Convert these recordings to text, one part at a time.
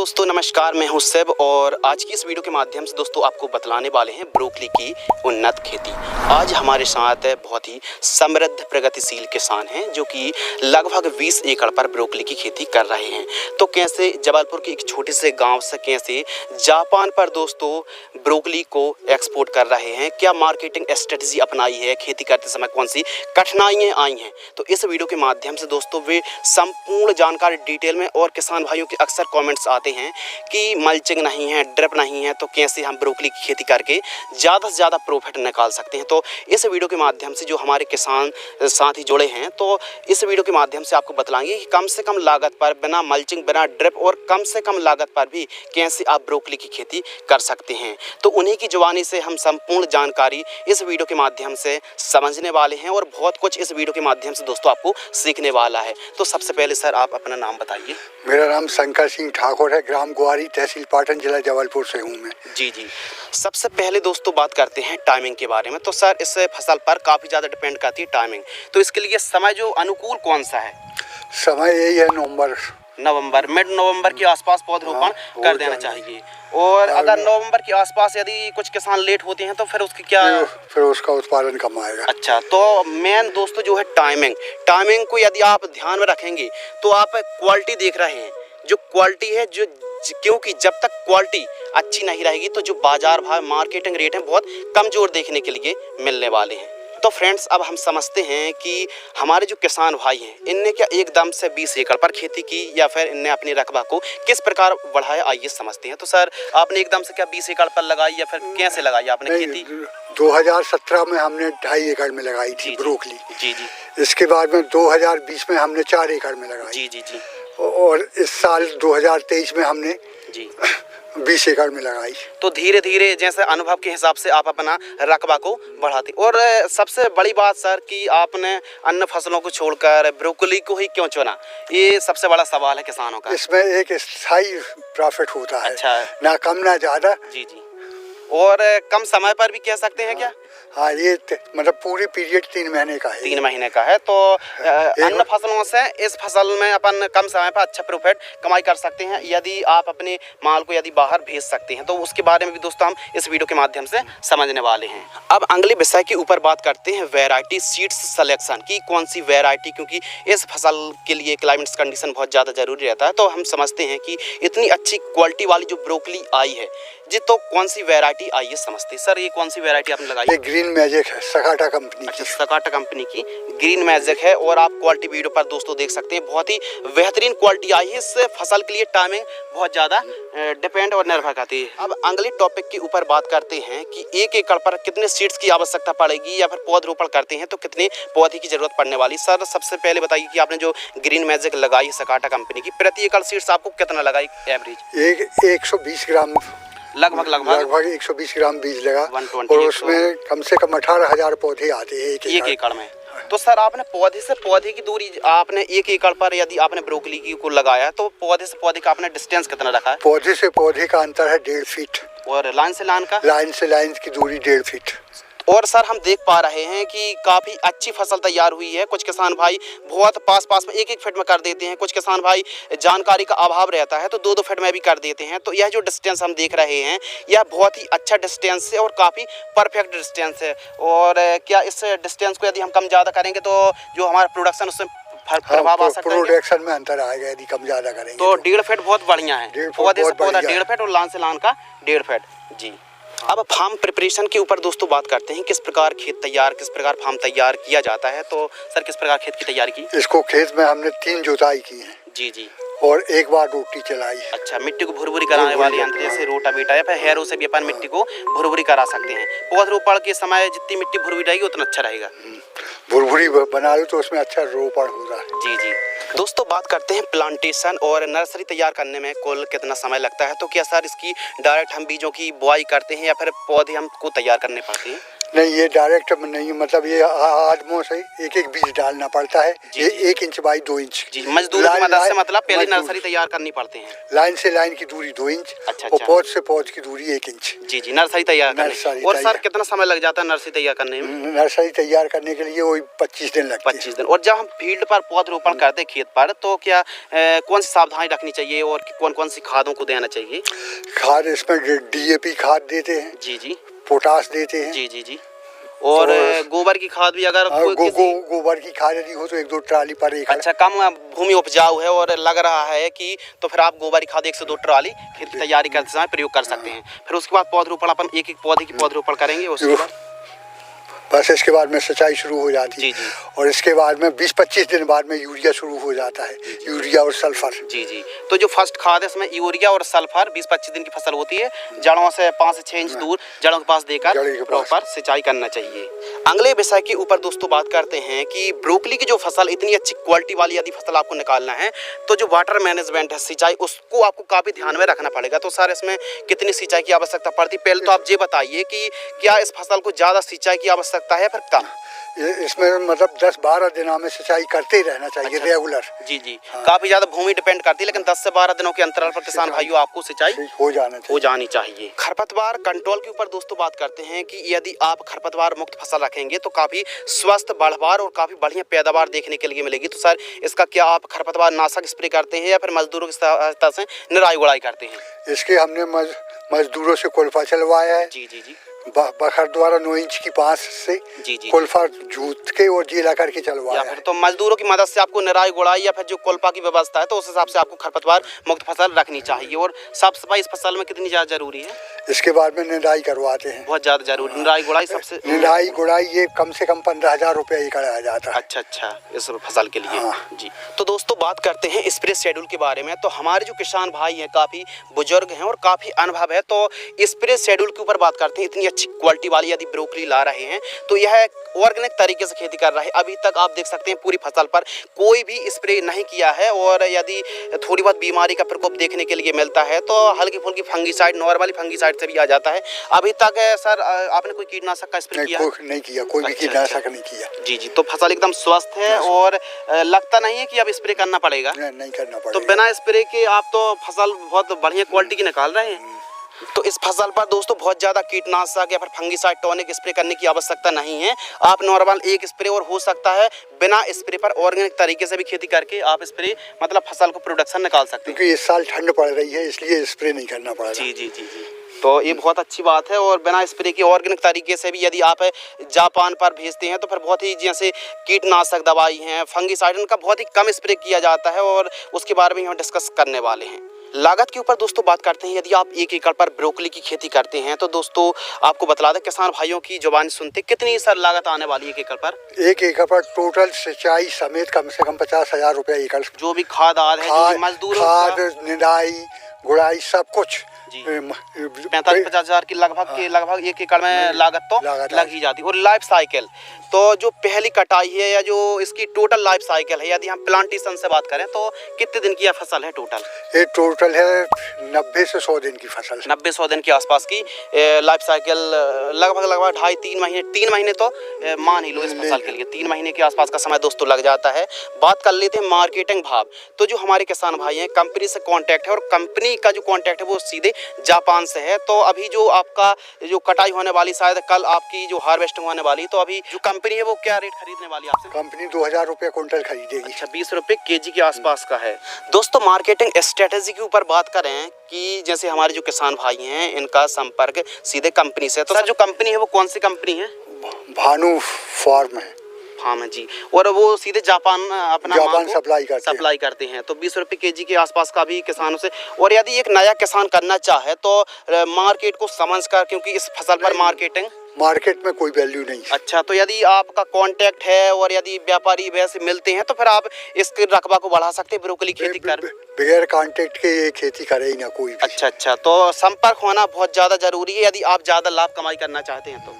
दोस्तों नमस्कार, मैं हूं सेब और आज की इस वीडियो के माध्यम से दोस्तों आपको बतलाने वाले हैं ब्रोकली की उन्नत खेती। आज हमारे साथ बहुत ही समृद्ध प्रगतिशील किसान हैं जो कि लगभग 20 एकड़ पर ब्रोकली की खेती कर रहे हैं। तो कैसे जबलपुर के एक छोटे से गांव से कैसे जापान पर दोस्तों ब्रोकली को एक्सपोर्ट कर रहे हैं, क्या मार्केटिंग स्ट्रेटजी अपनाई है, खेती करते समय कौन सी कठिनाइयाँ आई हैं, तो इस वीडियो के माध्यम से दोस्तों वे संपूर्ण जानकारी डिटेल में। और किसान भाइयों के अक्सर कमेंट्स आते हैं कि मल्चिंग नहीं है, ड्रिप नहीं है, तो कैसे हम ब्रोकली की खेती करके ज़्यादा से ज़्यादा प्रॉफिट निकाल सकते हैं। तो इस वीडियो के माध्यम से जो हमारे किसान साथी जुड़े हैं, तो इस वीडियो के माध्यम से आपको बतलाएंगे कि कम से कम लागत पर, बिना मल्चिंग, बिना ड्रिप और कम से कम लागत पर भी कैसे आप ब्रोकली की खेती कर सकते हैं। तो उन्हीं की जुबानी से हम संपूर्ण जानकारी इस वीडियो के माध्यम से समझने वाले हैं और बहुत कुछ इस वीडियो के माध्यम से दोस्तों आपको सीखने वाला है। तो सबसे पहले सर आप अपना नाम बताइए। मेरा नाम शंकर सिंह ठाकुर है, ग्राम गुआरी, तहसील पाटन, जिला जबलपुर से हूँ मैं। जी। सबसे पहले दोस्तों बात करते हैं टाइमिंग के बारे में। तो सर इस फसल पर काफ़ी ज़्यादा डिपेंड करती है टाइमिंग, तो इसके लिए समय जो अनुकूल कौन सा है? समय यही है मिड नवंबर के आसपास पौधरोपण कर देना चाहिए। और अगर नवंबर के आसपास यदि कुछ किसान लेट होते हैं तो फिर उसकी क्या, फिर उसका उत्पादन कम आएगा। अच्छा, तो मेन दोस्तों जो है टाइमिंग को यदि आप ध्यान में रखेंगे तो आप क्वालिटी देख रहे हैं, जो क्वालिटी है जो, क्योंकि जब तक क्वालिटी अच्छी नहीं रहेगी तो जो बाजार भाव मार्केटिंग रेट है बहुत कमज़ोर देखने के लिए मिलने वाले हैं। तो फ्रेंड्स अब हम समझते हैं कि हमारे जो किसान भाई हैं इनने क्या एकदम से 20 एकड़ पर खेती की या फिर इनने अपनी रकबा को किस प्रकार बढ़ाया, आइए समझते हैं। तो सर आपने एकदम से क्या 20 एकड़ पर लगाई या फिर कैसे लगाई आपने खेती? 2017 में हमने 2.5 एकड़ में लगाई थी ब्रोकली। जी। इसके बाद में 2020 में हमने 4 एकड़ में लगाई। जी। और इस साल 2023 में हमने 20 एकड़ में लगाई। तो धीरे धीरे जैसे अनुभव के हिसाब से आप अपना रकबा को बढ़ाते। और सबसे बड़ी बात सर कि आपने अन्य फसलों को छोड़कर ब्रोकली को ही क्यों चुना, ये सबसे बड़ा सवाल है किसानों का। इसमें एक स्थायी प्रॉफिट होता है। अच्छा, ना कम ना ज़्यादा। जी। और कम समय पर भी कह सकते हैं क्या? हाँ, ये मतलब पूरी पीरियड 3 महीने का है। 3 महीने का है। तो अन्य फसलों से इस फसल में अपन कम समय पर अच्छा प्रॉफिट कमाई कर सकते हैं यदि आप अपने माल को यदि बाहर भेज सकते हैं। तो उसके बारे में भी दोस्तों हम इस वीडियो के माध्यम से समझने वाले हैं। अब अगले विषय के ऊपर बात करते हैं वैरायटी सीड्स सिलेक्शन की, कौन सी वैरायटी, क्योंकि इस फसल के लिए क्लाइमेट कंडीशन बहुत ज़्यादा ज़रूरी रहता है। तो हम समझते हैं कि इतनी अच्छी क्वालिटी वाली जो ब्रोकली आई है जी, तो कौन सी वैरायटी आई है समझते हैं। सर ये कौन सी वैरायटी आपने लगाई? ये ग्रीन मैजिक है, सकाटा कंपनी की। अच्छा, सकाटा कंपनी की ग्रीन मैजिक है। और आप क्वालिटी वीडियो पर दोस्तों देख सकते हैं, बहुत ही बेहतरीन क्वालिटी आई है। इस फसल के लिए टाइमिंग बहुत ज़्यादा डिपेंड और निर्भर करती है। अब अगले टॉपिक के ऊपर बात करते हैं कि 1 एकड़ पर कितने सीड्स की आवश्यकता पड़ेगी या फिर पौधरोपण करते हैं तो कितने पौधे की जरूरत पड़ने वाली। सर सबसे पहले बताइए कि आपने जो ग्रीन मैजिक लगाई है सकाटा कंपनी की, प्रति एकड़ सीड्स आपको कितना लगाई एवरेज? 120 ग्राम लगभग 120 ग्राम बीज लगा। और उसमें कम से कम 18,000 पौधे आते हैं 1 एकड़ में। तो सर आपने पौधे से पौधे की दूरी, आपने 1 एकड़ पर यदि आपने ब्रोकली की को लगाया तो पौधे से पौधे का आपने डिस्टेंस कितना रखा है? पौधे से पौधे का अंतर है 1.5 फीट। और लाइन से लाइन का? लाइन से लाइन की दूरी 1.5 फीट। और सर हम देख पा रहे हैं कि काफ़ी अच्छी फसल तैयार हुई है। कुछ किसान भाई बहुत पास में 1-1 फीट में कर देते हैं, कुछ किसान भाई जानकारी का अभाव रहता है तो 2-2 फीट में भी कर देते हैं। तो यह जो डिस्टेंस हम देख रहे हैं यह बहुत ही अच्छा डिस्टेंस है और काफ़ी परफेक्ट डिस्टेंस है। और क्या इस डिस्टेंस को यदि हम कम ज़्यादा करेंगे तो जो हमारा प्रोडक्शन उसमें प्रभाव आ सकता है? प्रोडक्शन में अंतर आएगा यदि कम ज़्यादा करेंगे तो 1.5 फीट बहुत बढ़िया है। पौधे से पौधा 1.5 फीट और लाइन से लाइन का 1.5 फीट। जी। अब फार्म प्रिपरेशन के ऊपर दोस्तों बात करते हैं, किस प्रकार फार्म तैयार किया जाता है। तो सर किस प्रकार खेत की तैयारी की? इसको खेत में हमने 3 जुताई की है। जी। और 1 बार रोटी चलाई। अच्छा, मिट्टी को भुरभुरी कराने वाले यंत्र जैसे रोटावेटर या फिर हैरो से भी अपन मिट्टी को भुरभुरी करा सकते हैं। पौधरोपण के समय जितनी मिट्टी भुरभुरी रहेगी उतना अच्छा रहेगा। भुरभुरी बना लो तो उसमें अच्छा रोपण होगा। जी। दोस्तों बात करते हैं प्लांटेशन और नर्सरी तैयार करने में कुल कितना समय लगता है। तो क्या सर इसकी डायरेक्ट हम बीजों की बुआई करते हैं या फिर पौधे हमको तैयार करने पड़ते हैं? नहीं, ये डायरेक्ट नहीं, मतलब ये आदमों से एक एक बीज डालना पड़ता है। ये 1 इंच बाई 2 इंच जी, मजदूर की मदद से मतलब पहले नर्सरी तैयार करनी पड़ते हैं। लाइन से लाइन की दूरी 2 इंच। अच्छा, और पौध से पौध की दूरी 1 इंच। जी जी, नर्सरी तैयार करने। और सर कितना समय लग जाता है नर्सरी तैयार करने में? नर्सरी तैयार करने के लिए वही 25 दिन लगते हैं। 25 दिन। और जब हम फील्ड पर पौधरोपण करते हैं खेत पर, तो क्या कौन सी सावधानी रखनी चाहिए और कौन कौन सी खादों को देना चाहिए? खाद इसमें DAP खाद देते हैं। जी जी। पोटास देते हैं। जी जी जी। और गोबर की खाद भी अगर गोबर की खाद यदि हो तो 1-2 ट्राली पर एकड़। अच्छा, कम भूमि उपजाऊ है और लग रहा है कि तो फिर आप गोबर की खाद 1 से 2 ट्राली खेत की तैयारी करते समय प्रयोग कर सकते हैं। फिर उसके बाद पौधरोपण अपन एक एक पौधे की पौधरोपण करेंगे। उसके बाद बस इसके बाद में सिंचाई शुरू हो जाती है। और इसके बाद में 20-25 दिन बाद में यूरिया शुरू हो जाता है। यूरिया और सल्फर। जी जी। तो जो फर्स्ट खाद है इसमें यूरिया और सल्फर 20-25 दिन की फसल होती है। जड़ों से 5 से 6 इंच दूर जड़ों के पास देकर प्रॉपर सिंचाई करना चाहिए। अगले विषय के ऊपर दोस्तों बात करते हैं कि ब्रोकली की जो फसल इतनी अच्छी क्वालिटी वाली यदि फसल आपको निकालना है तो जो वाटर मैनेजमेंट है, सिंचाई, उसको आपको काफ़ी ध्यान में रखना पड़ेगा। तो सर इसमें कितनी सिंचाई की आवश्यकता पड़ती? पहले तो आप ये बताइए कि क्या इस फसल को ज़्यादा सिंचाई की आवश्यकता है फिर कम? इसमें मतलब 10-12 दिनों में सिंचाई करते ही रहना चाहिए। अच्छा, रेगुलर। जी जी। हाँ। काफी ज्यादा भूमि डिपेंड करती है, लेकिन 10 से 12 दिनों के अंतराल पर किसान भाइयों आपको सिंचाई हो जानी चाहिए। खरपतवार कंट्रोल के ऊपर दोस्तों बात करते हैं कि यदि आप खरपतवार मुक्त फसल रखेंगे तो काफी स्वस्थ बढ़वार और काफी बढ़िया पैदावार देखने के लिए मिलेगी। तो सर इसका क्या आप खरपतवार नाशक स्प्रे करते हैं या फिर मजदूरों की सहायता से निराई गुड़ाई करते हैं? इसके हमने मजदूरों से कोल्फा चलवाया है। जी जी जी। बखर द्वारा 9 इंच की पास से जी जी कोल्फा जूत के और जीला करके चलवाया है। तो मजदूरों की मदद से आपको निराई गुड़ाई या फिर जो कोल्फा की व्यवस्था है तो उस हिसाब से आपको खरपतवार मुक्त फसल रखनी चाहिए। और साफ सफाई इस फसल में कितनी ज्यादा जरूरी है? इसके बाद में निराई करवाते हैं। बहुत ज्यादा जरूरी। निराई गुड़ाई सबसे निराई गुड़ाई ये कम से कम 15,000 रुपये एकड़ आ जाता है। अच्छा अच्छा, इस फसल के लिए। हाँ। जी। तो दोस्तों बात करते हैं स्प्रे शेड्यूल के बारे में। तो हमारे जो किसान भाई हैं काफ़ी बुजुर्ग हैं और काफ़ी अनुभव है, तो स्प्रे शेड्यूल के ऊपर बात करते हैं। इतनी अच्छी क्वालिटी वाली यदि ब्रोकली ला रहे हैं तो यह ऑर्गेनिक तरीके से खेती कर रहा है। अभी तक आप देख सकते हैं पूरी फसल पर कोई भी स्प्रे नहीं किया है। और यदि थोड़ी बहुत बीमारी का प्रकोप देखने के लिए मिलता है तो हल्की फुल्की फंगीसाइड, नॉर्मली फंगीसाइड से भी आ जाता है। अभी तक सर आपने कोई कीटनाशक का स्प्रे किया? नहीं किया, कोई भी कीटनाशक नहीं किया। जी जी। तो फसल एकदम स्वस्थ है और लगता नहीं है कि अब स्प्रे करना पड़ेगा? नहीं करना पड़ेगा। तो बिना स्प्रे के आप तो फसल बहुत बढ़िया क्वालिटी की निकाल रहे हैं। तो इस फसल पर दोस्तों बहुत ज़्यादा कीटनाशक या फिर फंगीसाइड, टॉनिक स्प्रे करने की आवश्यकता नहीं है। आप नॉर्मल एक स्प्रे और हो सकता है बिना स्प्रे पर ऑर्गेनिक तरीके से भी खेती करके आप स्प्रे मतलब फसल को प्रोडक्शन निकाल सकते हैं। क्योंकि इस साल ठंड पड़ रही है इसलिए स्प्रे नहीं करना पड़ा। जी जी जी जी। तो ये बहुत अच्छी बात है। और बिना स्प्रे के ऑर्गेनिक तरीके से भी यदि आप जापान पर भेजते हैं तो फिर बहुत ही जैसे कीटनाशक दवाई हैं, फंगीसाइड, उनका बहुत ही कम स्प्रे किया जाता है और उसके बारे में हम डिस्कस करने वाले हैं। लागत के ऊपर दोस्तों बात करते हैं। यदि आप 1 एकड़ पर ब्रोकली की खेती करते हैं तो दोस्तों आपको बतला दें, किसान भाइयों की जुबानी सुनते कितनी सर लागत आने वाली है 1 एकड़ पर? 1 एकड़ पर टोटल सिंचाई समेत कम से कम 50,000 रुपये एकड़। जो भी खाद है, मजदूर, खाद, निराई गुड़ाई सब कुछ 45-50 हज़ार की लगभग 1 एकड़ में लागत तो लग ही जाती है। और लाइफ साइकिल तो जो पहली कटाई है या जो इसकी टोटल लाइफ साइकिल है, यदि हम प्लांटेशन से बात करें तो कितने दिन की यह फसल है टोटल? ये टोटल है 90 से 100 दिन की फसल। 90-100 दिन के आसपास की लाइफ साइकिल, लगभग 2.5-3 महीने, 3 महीने तो मान ही लो इस फसल के लिए। 3 महीने के आसपास का समय दोस्तों लग जाता है। बात कर लेते हैं मार्केटिंग भाव। तो जो हमारे किसान भाई हैं कंपनी से कांटेक्ट है और कंपनी का जो कांटेक्ट है वो सीधे जापान से है। तो अभी जो आपका जो कटाई होने वाली, शायद कल आपकी जो हार्वेस्टिंग होने वाली, तो अभी जो कंपनी है वो क्या रेट खरीदने वाली है आपसे? कंपनी 2,000 रुपये क्विंटल खरीदेगी। अच्छा, 20 रुपये केजी के आसपास का है। दोस्तों मार्केटिंग स्ट्रेटेजी के ऊपर बात करें कि जैसे हमारे जो किसान भाई हैं इनका संपर्क सीधे कंपनी से, तो सर जो कंपनी है वो कौन सी कंपनी है? भानु फार्म है। हाँ जी। और वो सीधे जापान अपना सप्लाई करते हैं। तो 20 रुपये केजी के आसपास का भी किसानों से। और यदि एक नया किसान करना चाहे तो मार्केट को समझकर, क्योंकि इस फसल पर मार्केट में कोई वैल्यू नहीं। अच्छा, तो यदि आपका कांटेक्ट है और यदि व्यापारी वैसे मिलते हैं तो फिर आप इसके रकबा को बढ़ा सकते हैं ब्रोकली खेती कर। बगैर कांटेक्ट के ये खेती करे ही ना कोई भी। अच्छा अच्छा, तो संपर्क होना बहुत ज़्यादा जरूरी है यदि आप ज़्यादा लाभ कमाई करना चाहते हैं तो।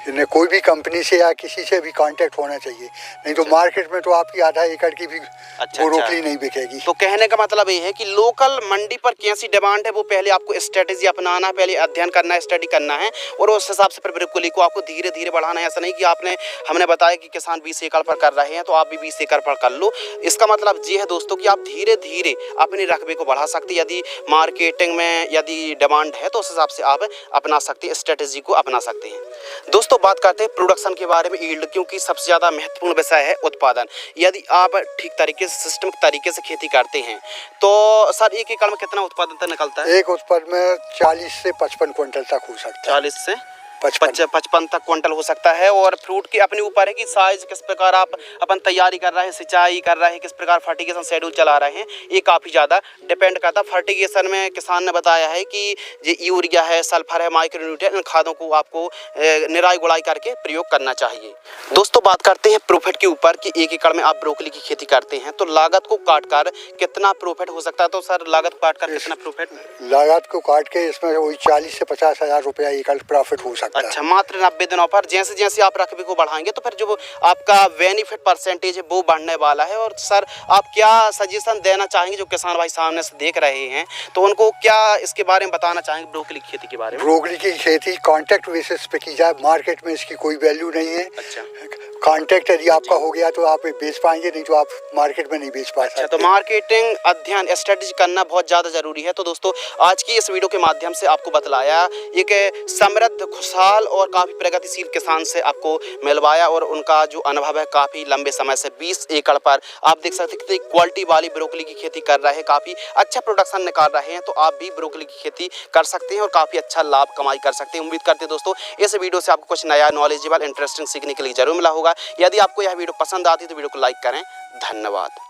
इन्हें कोई भी कंपनी से या किसी से भी कांटेक्ट होना चाहिए, नहीं तो मार्केट में तो आपकी आधा एकड़ की भी ब्रोकली नहीं बिकेगी। तो कहने का मतलब ये है कि लोकल मंडी पर कैसी डिमांड है वो पहले आपको स्ट्रेटेजी अपनाना है, पहले अध्ययन करना है, स्टडी करना है और उस हिसाब से फिर ब्रोकली को आपको धीरे धीरे बढ़ाना है। ऐसा नहीं कि हमने बताया कि किसान 20 एकड़ पर कर रहे हैं तो आप भी 20 एकड़ पर कर लो। इसका मतलब ये है दोस्तों कि आप धीरे धीरे अपने रकबे को बढ़ा सकते हैं। यदि मार्केटिंग में यदि डिमांड है तो उस हिसाब से आप अपना सकते हैं, स्ट्रेटेजी को अपना सकते हैं। दोस्तों बात करते हैं प्रोडक्शन के बारे में, यील्ड, क्योंकि सबसे ज़्यादा महत्वपूर्ण विषय है उत्पादन। यदि आप ठीक तरीके से सिस्टमिक तरीके से खेती करते हैं तो सर 1 एकड़ में कितना उत्पादन तक निकलता है? एक उत्पादन में 40 से 55 क्विंटल तक हो सकता है। 40 से 55 तक क्विंटल हो सकता है। और फ्रूट के अपने ऊपर है कि साइज किस प्रकार आप अपन तैयारी कर रहे हैं, सिंचाई कर रहे हैं, किस प्रकार फर्टिगेशन शेड्यूल चला रहे हैं, ये काफ़ी ज़्यादा डिपेंड करता है। फर्टिगेशन में किसान ने बताया है कि ये यूरिया है, सल्फर है, माइक्रोन्यूट्रिएंट, इन खादों को आपको निराई गुड़ाई करके प्रयोग करना चाहिए। दोस्तों बात करते हैं प्रॉफिट के ऊपर कि 1 एकड़ में आप ब्रोकली की खेती करते हैं तो लागत को काट कर कितना प्रॉफिट हो सकता है? तो सर लागत को काट कर कितना प्रॉफिट? लागत को काट के इसमें वही 40 से 50 हज़ार रुपया एकड़ प्रॉफिट हो सकता है। अच्छा, मात्र 90 दिनों पर। जैसे जैसे आप रकबे को बढ़ाएंगे तो फिर जो आपका बेनिफिट परसेंटेज है वो बढ़ने वाला है। और सर आप क्या सजेशन देना चाहेंगे जो किसान भाई सामने से देख रहे हैं तो उनको क्या इसके बारे में बताना चाहेंगे ब्रोकली की खेती के बारे में? ब्रोकली की खेती कॉन्ट्रैक्ट बेसिस पे की जाए, मार्केट में इसकी कोई वैल्यू नहीं है। अच्छा, कॉन्ट्रैक्ट यदि आपका हो गया तो आप बेच पाएंगे, नहीं तो आप मार्केट में नहीं बेच पाएंगे। अच्छा, तो मार्केटिंग अध्ययन स्ट्रेटेजी करना बहुत ज़्यादा जरूरी है। तो दोस्तों आज की इस वीडियो के माध्यम से आपको बतलाया एक समृद्ध, खुशहाल और काफ़ी प्रगतिशील किसान से आपको मिलवाया और उनका जो अनुभव है काफ़ी लंबे समय से 20 एकड़ पर आप देख सकते हैं कितनी क्वालिटी वाली ब्रोकली की खेती कर रहे हैं, काफ़ी अच्छा प्रोडक्शन निकाल रहे हैं। तो आप भी ब्रोकली की खेती कर सकते हैं और काफ़ी अच्छा लाभ कमाई कर सकते हैं। उम्मीद करते हैं दोस्तों इस वीडियो से आपको कुछ नया, नॉलेजेबल, इंटरेस्टिंग सीखने के लिए जरूर मिला होगा। यदि आपको यह वीडियो पसंद आती है तो वीडियो को लाइक करें। धन्यवाद।